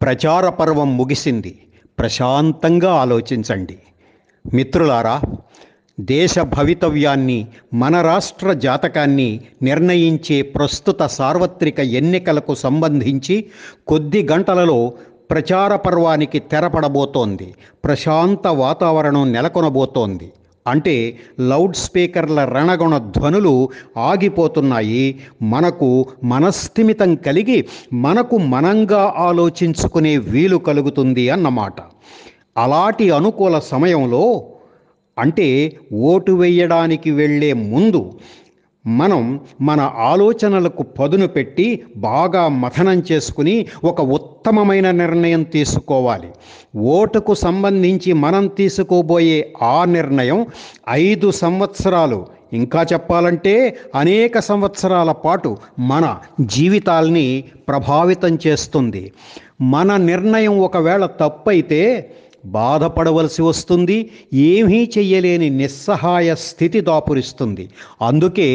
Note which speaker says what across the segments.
Speaker 1: ప్రచార పర్వం ముగిసింది. ప్రశాంతంగా ఆలోచించండి. మిత్రులారా, దేశ భవితవ్యాన్ని, మన రాష్ట్ర జాతకాన్ని నిర్ణయించే ప్రస్తుత సార్వత్రిక ఎన్నికలకు సంబంధించి కొద్ది గంటలలో ప్రచార పర్వానికి తెరపడబోతోంది. ప్రశాంత వాతావరణం నెలకొనబోతోంది. అంటే లౌడ్ స్పీకర్ల రణగుణ ధ్వనులు ఆగిపోతున్నాయి. మనకు మనస్థిమితం కలిగి మనకు మనంగా ఆలోచించుకునే వీలు కలుగుతుంది అన్నమాట. అలాంటి అనుకూల సమయంలో, అంటే ఓటు వేయడానికి వెళ్ళే ముందు మనం మన ఆలోచనలకు పదును పెట్టి బాగా మథనం చేసుకుని ఒక ఉత్తమమైన నిర్ణయం తీసుకోవాలి. ఓటుకు సంబంధించి మనం తీసుకోబోయే ఆ నిర్ణయం 5 సంవత్సరాలు, ఇంకా చెప్పాలంటే అనేక సంవత్సరాల పాటు మన జీవితాల్ని ప్రభావితం చేస్తుంది. మన నిర్ణయం ఒకవేళ తప్పైతే బాధపడవలసి వస్తుంది. ఏమీ చెయ్యలేని నిస్సహాయ స్థితి దాపురిస్తుంది. అందుకే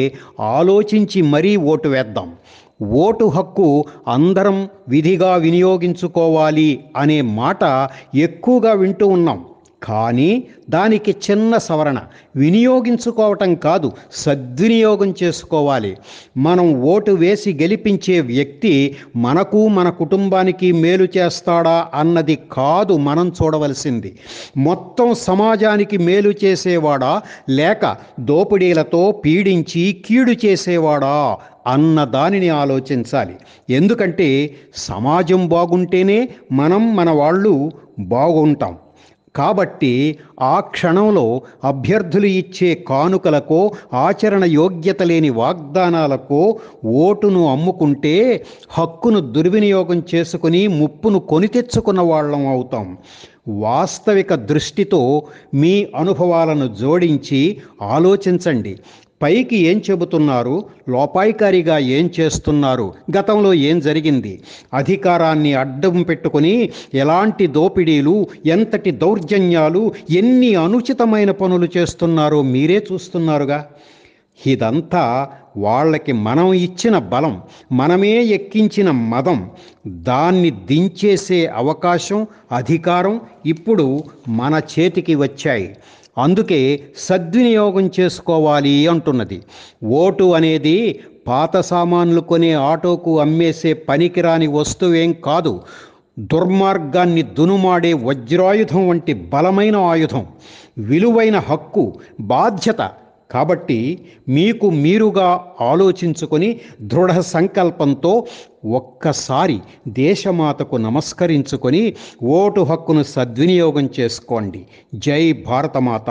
Speaker 1: ఆలోచించి మరీ ఓటు వేద్దాం. ఓటు హక్కు అందరం విధిగా వినియోగించుకోవాలి అనే మాట ఎక్కువగా వింటూ ఉన్నాం. కానీ దానికి చిన్న సవరణ: వినియోగించుకోవటం కాదు, సద్వినియోగం చేసుకోవాలి. మనం ఓటు వేసి గెలిపించే వ్యక్తి మనకు మన కుటుంబానికి మేలు చేస్తాడా అన్నది కాదు మనం చూడవలసింది. మొత్తం సమాజానికి మేలు చేసేవాడా, లేక దోపిడీలతో పీడించి కీడు చేసేవాడా అన్న దానిని ఆలోచించాలి. ఎందుకంటే సమాజం బాగుంటేనే మనం, మన వాళ్ళు బాగుంటాం. కాబట్టి ఆ క్షణంలో అభ్యర్థులు ఇచ్చే కానుకలకో, ఆచరణ యోగ్యత లేని వాగ్దానాలకో ఓటును అమ్ముకుంటే హక్కును దుర్వినియోగం చేసుకుని ముప్పును కొని తెచ్చుకున్న వాళ్ళం అవుతాం. వాస్తవిక దృష్టితో మీ అనుభవాలను జోడించి ఆలోచించండి. పైకి ఏం చెబుతున్నారు, లోపాయికారిగా ఏం చేస్తున్నారు, గతంలో ఏం జరిగింది, అధికారాన్ని అడ్డం పెట్టుకుని ఎలాంటి దోపిడీలు, ఎంతటి దౌర్జన్యాలు, ఎన్ని అనుచితమైన పనులు చేస్తున్నారో మీరే చూస్తున్నారుగా. ఇదంతా వాళ్ళకి మనం ఇచ్చిన బలం, మనమే ఎక్కించిన మదం. దాన్ని దించేసే అవకాశం, అధికారం ఇప్పుడు మన చేతికి వచ్చాయి. అందుకే సద్వినియోగం చేసుకోవాలి అంటున్నది. ఓటు అనేది పాత సామాన్లు కొనే ఆటోకు అమ్మేసే పనికిరాని వస్తువేం కాదు. దుర్మార్గాన్ని దునుమాడే వజ్రాయుధం వంటి బలమైన ఆయుధం, విలువైన హక్కు, బాధ్యత. కాబట్టి మీకు మీరుగా ఆలోచించుకొని దృఢ సంకల్పంతో ఒక్కసారి దేశమాతకు నమస్కరించుకొని ఓటు హక్కును సద్వినియోగం చేసుకోండి. జై భారతమాత.